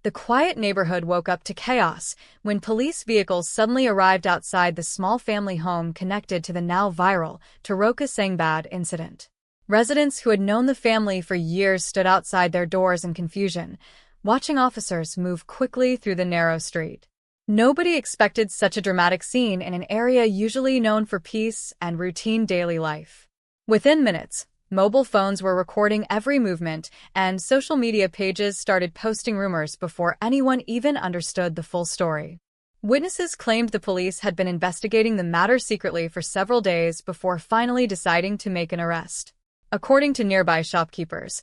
The quiet neighborhood woke up to chaos when police vehicles suddenly arrived outside the small family home connected to the now viral Taroka Sangbad incident. Residents who had known the family for years stood outside their doors in confusion, watching officers move quickly through the narrow street. Nobody expected such a dramatic scene in an area usually known for peace and routine daily life. Within minutes, mobile phones were recording every movement, and social media pages started posting rumors before anyone even understood the full story. Witnesses claimed the police had been investigating the matter secretly for several days before finally deciding to make an arrest. According to nearby shopkeepers,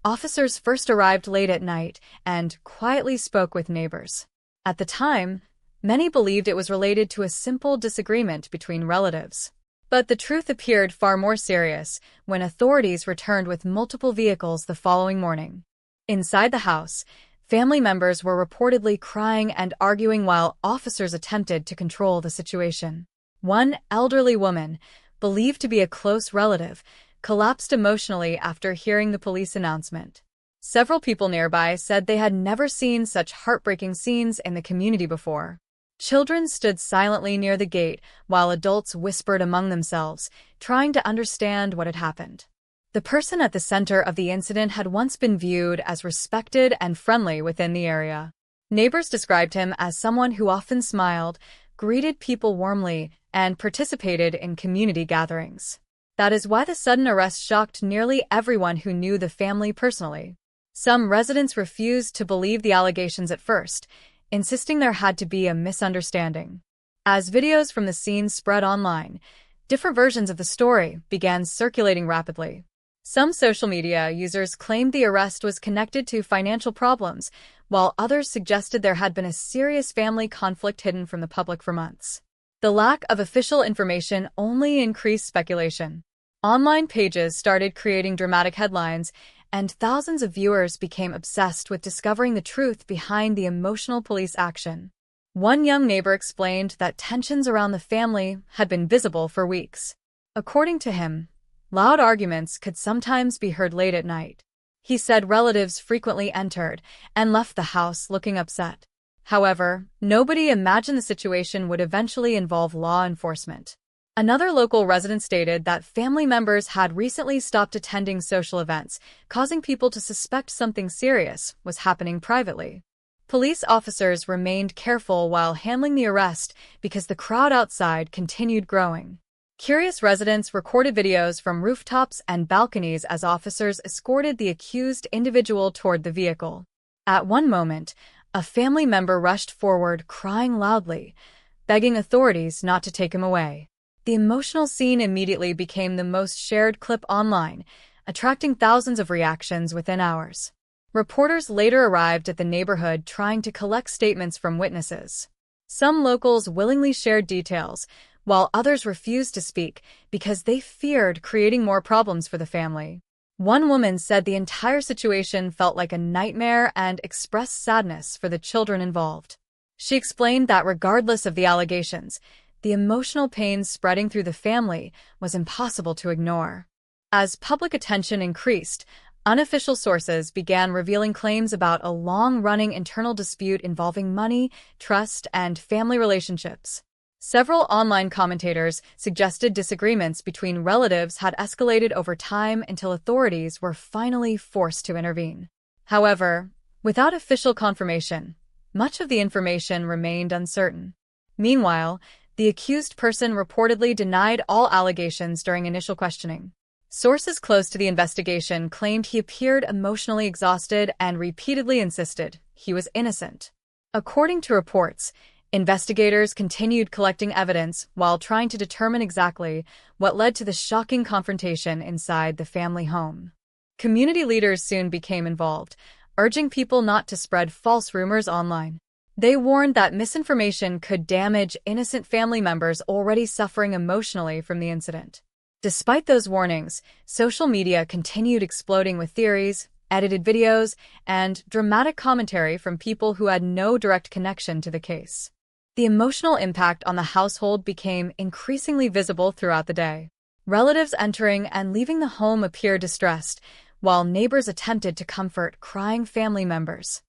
officers first arrived late at night and quietly spoke with neighbors. At the time, many believed it was related to a simple disagreement between relatives. But the truth appeared far more serious when authorities returned with multiple vehicles the following morning. Inside the house, family members were reportedly crying and arguing while officers attempted to control the situation. One elderly woman, believed to be a close relative, collapsed emotionally after hearing the police announcement. Several people nearby said they had never seen such heartbreaking scenes in the community before. Children stood silently near the gate while adults whispered among themselves, trying to understand what had happened. The person at the center of the incident had once been viewed as respected and friendly within the area. Neighbors described him as someone who often smiled, greeted people warmly, and participated in community gatherings. That is why the sudden arrest shocked nearly everyone who knew the family personally. Some residents refused to believe the allegations at first, insisting there had to be a misunderstanding. As videos from the scene spread online, different versions of the story began circulating rapidly. Some social media users claimed the arrest was connected to financial problems, while others suggested there had been a serious family conflict hidden from the public for months. The lack of official information only increased speculation. Online pages started creating dramatic headlines, and thousands of viewers became obsessed with discovering the truth behind the emotional police action. One young neighbor explained that tensions around the family had been visible for weeks. According to him, loud arguments could sometimes be heard late at night. He said relatives frequently entered and left the house looking upset. However, nobody imagined the situation would eventually involve law enforcement. Another local resident stated that family members had recently stopped attending social events, causing people to suspect something serious was happening privately. Police officers remained careful while handling the arrest because the crowd outside continued growing. Curious residents recorded videos from rooftops and balconies as officers escorted the accused individual toward the vehicle. At one moment, a family member rushed forward crying loudly, begging authorities not to take him away. The emotional scene immediately became the most shared clip online, attracting thousands of reactions within hours. Reporters later arrived at the neighborhood trying to collect statements from witnesses. Some locals willingly shared details, while others refused to speak because they feared creating more problems for the family. One woman said the entire situation felt like a nightmare and expressed sadness for the children involved. She explained that regardless of the allegations, the emotional pain spreading through the family was impossible to ignore. As public attention increased, unofficial sources began revealing claims about a long-running internal dispute involving money, trust, and family relationships. Several online commentators suggested disagreements between relatives had escalated over time until authorities were finally forced to intervene. However, without official confirmation, much of the information remained uncertain. Meanwhile, the accused person reportedly denied all allegations during initial questioning. Sources close to the investigation claimed he appeared emotionally exhausted and repeatedly insisted he was innocent. According to reports, investigators continued collecting evidence while trying to determine exactly what led to the shocking confrontation inside the family home. Community leaders soon became involved, urging people not to spread false rumors online. They warned that misinformation could damage innocent family members already suffering emotionally from the incident. Despite those warnings, social media continued exploding with theories, edited videos, and dramatic commentary from people who had no direct connection to the case. The emotional impact on the household became increasingly visible throughout the day. Relatives entering and leaving the home appeared distressed, while neighbors attempted to comfort crying family members.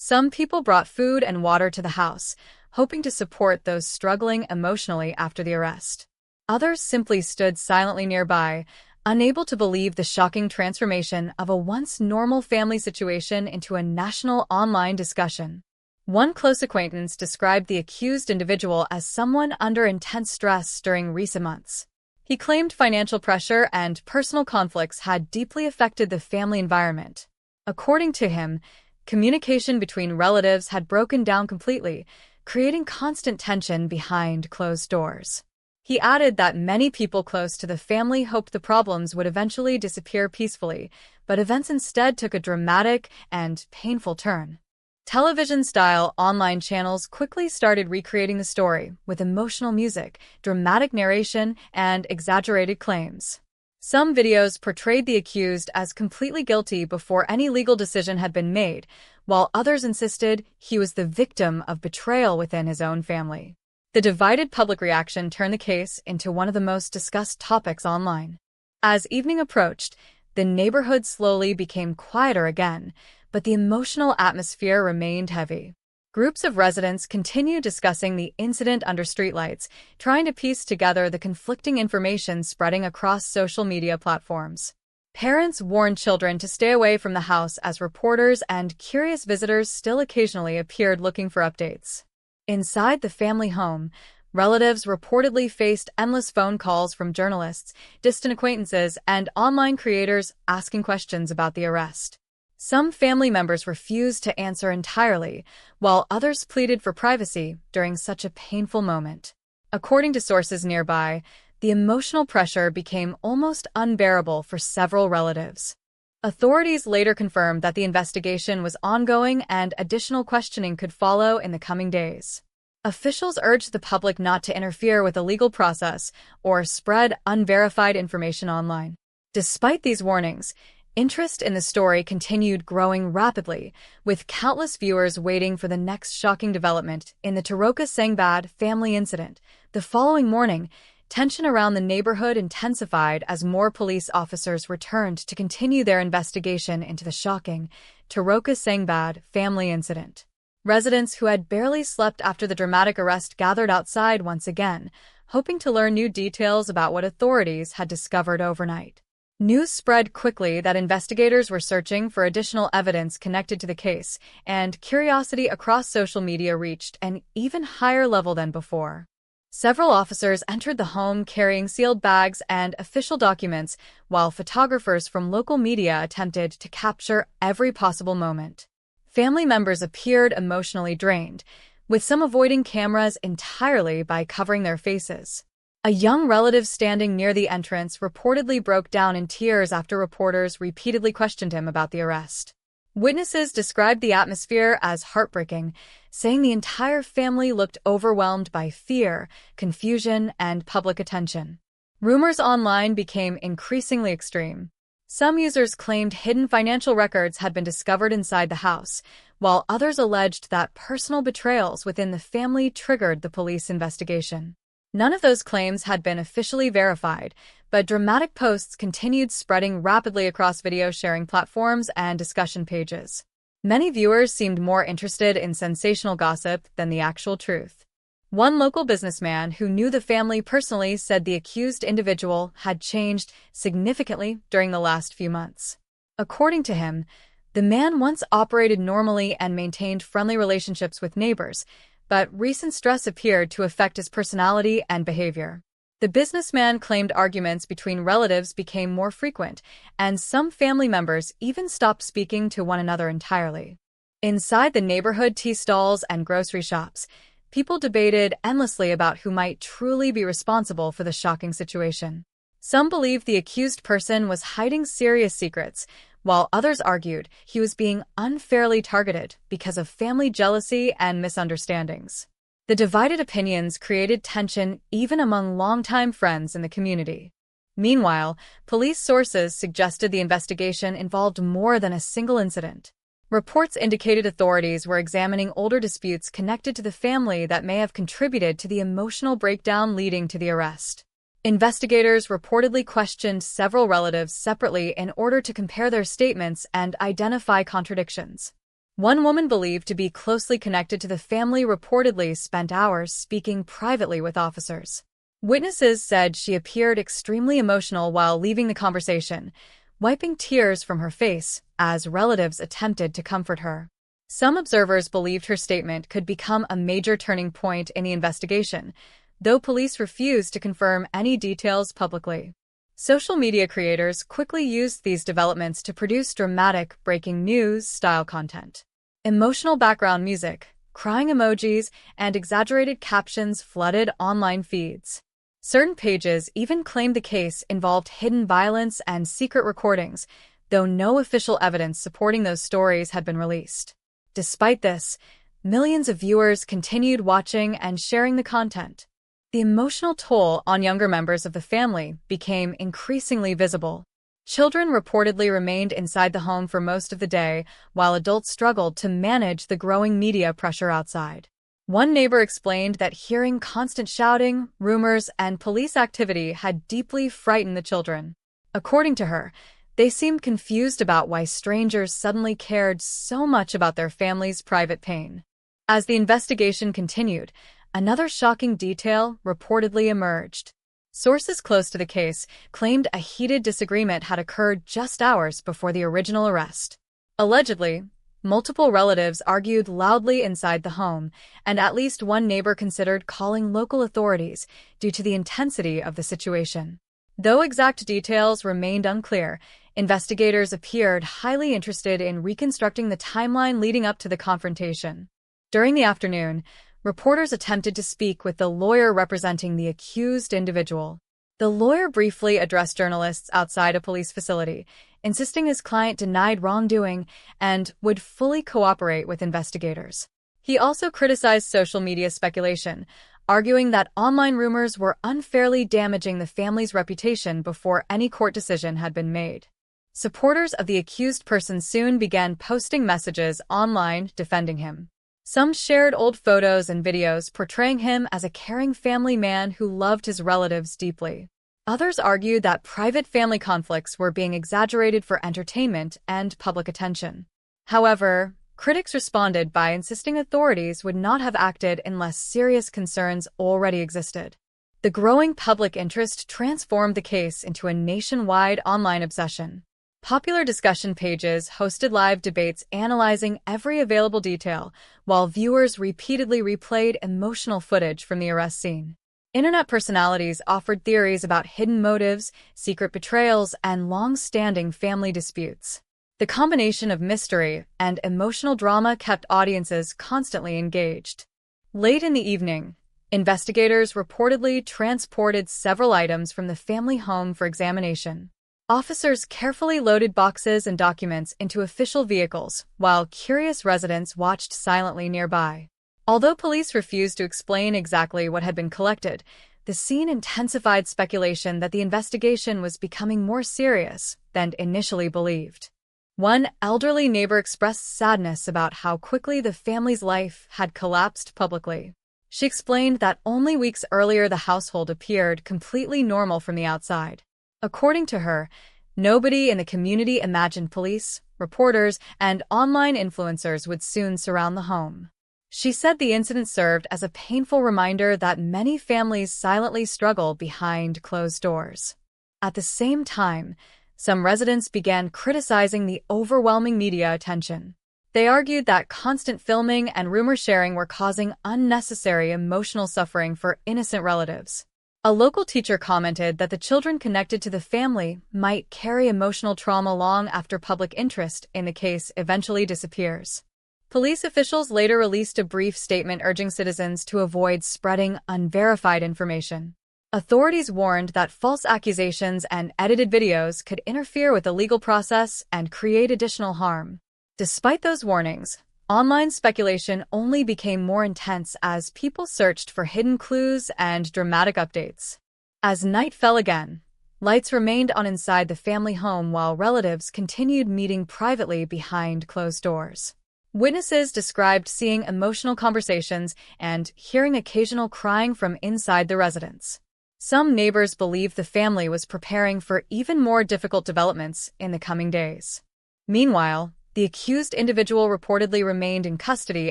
Some people brought food and water to the house, hoping to support those struggling emotionally after the arrest. Others simply stood silently nearby, unable to believe the shocking transformation of a once normal family situation into a national online discussion. One close acquaintance described the accused individual as someone under intense stress during recent months. He claimed financial pressure and personal conflicts had deeply affected the family environment. According to him, communication between relatives had broken down completely, creating constant tension behind closed doors. He added that many people close to the family hoped the problems would eventually disappear peacefully, but events instead took a dramatic and painful turn. Television-style online channels quickly started recreating the story with emotional music, dramatic narration, and exaggerated claims. Some videos portrayed the accused as completely guilty before any legal decision had been made, while others insisted he was the victim of betrayal within his own family. The divided public reaction turned the case into one of the most discussed topics online. As evening approached, the neighborhood slowly became quieter again, but the emotional atmosphere remained heavy. Groups of residents continued discussing the incident under streetlights, trying to piece together the conflicting information spreading across social media platforms. Parents warned children to stay away from the house as reporters and curious visitors still occasionally appeared looking for updates. Inside the family home, relatives reportedly faced endless phone calls from journalists, distant acquaintances, and online creators asking questions about the arrest. Some family members refused to answer entirely, while others pleaded for privacy during such a painful moment. According to sources nearby, the emotional pressure became almost unbearable for several relatives. Authorities later confirmed that the investigation was ongoing and additional questioning could follow in the coming days. Officials urged the public not to interfere with the legal process or spread unverified information online. Despite these warnings, interest in the story continued growing rapidly, with countless viewers waiting for the next shocking development in the Taroka Sangbad family incident. The following morning, tension around the neighborhood intensified as more police officers returned to continue their investigation into the shocking Taroka Sangbad family incident. Residents who had barely slept after the dramatic arrest gathered outside once again, hoping to learn new details about what authorities had discovered overnight. News spread quickly that investigators were searching for additional evidence connected to the case, and curiosity across social media reached an even higher level than before. Several officers entered the home carrying sealed bags and official documents, while photographers from local media attempted to capture every possible moment. Family members appeared emotionally drained, with some avoiding cameras entirely by covering their faces. A young relative standing near the entrance reportedly broke down in tears after reporters repeatedly questioned him about the arrest. Witnesses described the atmosphere as heartbreaking, saying the entire family looked overwhelmed by fear, confusion, and public attention. Rumors online became increasingly extreme. Some users claimed hidden financial records had been discovered inside the house, while others alleged that personal betrayals within the family triggered the police investigation. None of those claims had been officially verified, but dramatic posts continued spreading rapidly across video sharing platforms and discussion pages. Many viewers seemed more interested in sensational gossip than the actual truth. One local businessman who knew the family personally said the accused individual had changed significantly during the last few months. According to him, the man once operated normally and maintained friendly relationships with neighbors, but recent stress appeared to affect his personality and behavior. The businessman claimed arguments between relatives became more frequent, and some family members even stopped speaking to one another entirely. Inside the neighborhood tea stalls and grocery shops, people debated endlessly about who might truly be responsible for the shocking situation. Some believed the accused person was hiding serious secrets, while others argued he was being unfairly targeted because of family jealousy and misunderstandings. The divided opinions created tension even among longtime friends in the community. Meanwhile, police sources suggested the investigation involved more than a single incident. Reports indicated authorities were examining older disputes connected to the family that may have contributed to the emotional breakdown leading to the arrest. Investigators reportedly questioned several relatives separately in order to compare their statements and identify contradictions. One woman believed to be closely connected to the family reportedly spent hours speaking privately with officers. Witnesses said she appeared extremely emotional while leaving the conversation, wiping tears from her face as relatives attempted to comfort her. Some observers believed her statement could become a major turning point in the investigation, though police refused to confirm any details publicly. Social media creators quickly used these developments to produce dramatic, breaking news-style content. Emotional background music, crying emojis, and exaggerated captions flooded online feeds. Certain pages even claimed the case involved hidden violence and secret recordings, though no official evidence supporting those stories had been released. Despite this, millions of viewers continued watching and sharing the content. The emotional toll on younger members of the family became increasingly visible. Children reportedly remained inside the home for most of the day, while adults struggled to manage the growing media pressure outside. One neighbor explained that hearing constant shouting, rumors, and police activity had deeply frightened the children. According to her, they seemed confused about why strangers suddenly cared so much about their family's private pain. As the investigation continued, another shocking detail reportedly emerged. Sources close to the case claimed a heated disagreement had occurred just hours before the original arrest. Allegedly, multiple relatives argued loudly inside the home, and at least one neighbor considered calling local authorities due to the intensity of the situation. Though exact details remained unclear, investigators appeared highly interested in reconstructing the timeline leading up to the confrontation. During the afternoon, reporters attempted to speak with the lawyer representing the accused individual. The lawyer briefly addressed journalists outside a police facility, insisting his client denied wrongdoing and would fully cooperate with investigators. He also criticized social media speculation, arguing that online rumors were unfairly damaging the family's reputation before any court decision had been made. Supporters of the accused person soon began posting messages online defending him. Some shared old photos and videos portraying him as a caring family man who loved his relatives deeply. Others argued that private family conflicts were being exaggerated for entertainment and public attention. However, critics responded by insisting authorities would not have acted unless serious concerns already existed. The growing public interest transformed the case into a nationwide online obsession. Popular discussion pages hosted live debates analyzing every available detail, while viewers repeatedly replayed emotional footage from the arrest scene. Internet personalities offered theories about hidden motives, secret betrayals, and long-standing family disputes. The combination of mystery and emotional drama kept audiences constantly engaged. Late in the evening, investigators reportedly transported several items from the family home for examination. Officers carefully loaded boxes and documents into official vehicles, while curious residents watched silently nearby. Although police refused to explain exactly what had been collected, the scene intensified speculation that the investigation was becoming more serious than initially believed. One elderly neighbor expressed sadness about how quickly the family's life had collapsed publicly. She explained that only weeks earlier the household appeared completely normal from the outside. According to her, nobody in the community imagined police, reporters, and online influencers would soon surround the home. She said the incident served as a painful reminder that many families silently struggle behind closed doors. At the same time, some residents began criticizing the overwhelming media attention. They argued that constant filming and rumor sharing were causing unnecessary emotional suffering for innocent relatives. A local teacher commented that the children connected to the family might carry emotional trauma long after public interest in the case eventually disappears. Police officials later released a brief statement urging citizens to avoid spreading unverified information. Authorities warned that false accusations and edited videos could interfere with the legal process and create additional harm. Despite those warnings, online speculation only became more intense as people searched for hidden clues and dramatic updates. As night fell again, lights remained on inside the family home while relatives continued meeting privately behind closed doors. Witnesses described seeing emotional conversations and hearing occasional crying from inside the residence. Some neighbors believed the family was preparing for even more difficult developments in the coming days. Meanwhile, The accused individual reportedly remained in custody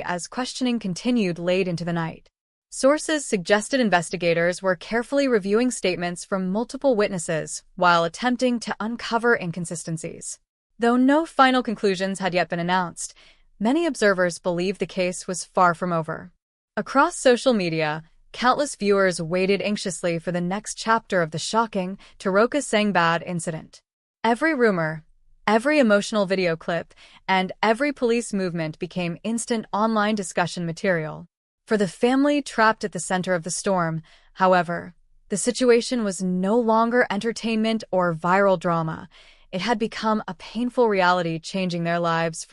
as questioning continued late into the night. Sources suggested investigators were carefully reviewing statements from multiple witnesses while attempting to uncover inconsistencies. Though no final conclusions had yet been announced, many observers believed the case was far from over. Across social media, countless viewers waited anxiously for the next chapter of the shocking Taroka Sangbad incident. Every rumor, every emotional video clip, and every police movement became instant online discussion material. For the family trapped at the center of the storm, however, the situation was no longer entertainment or viral drama. It had become a painful reality changing their lives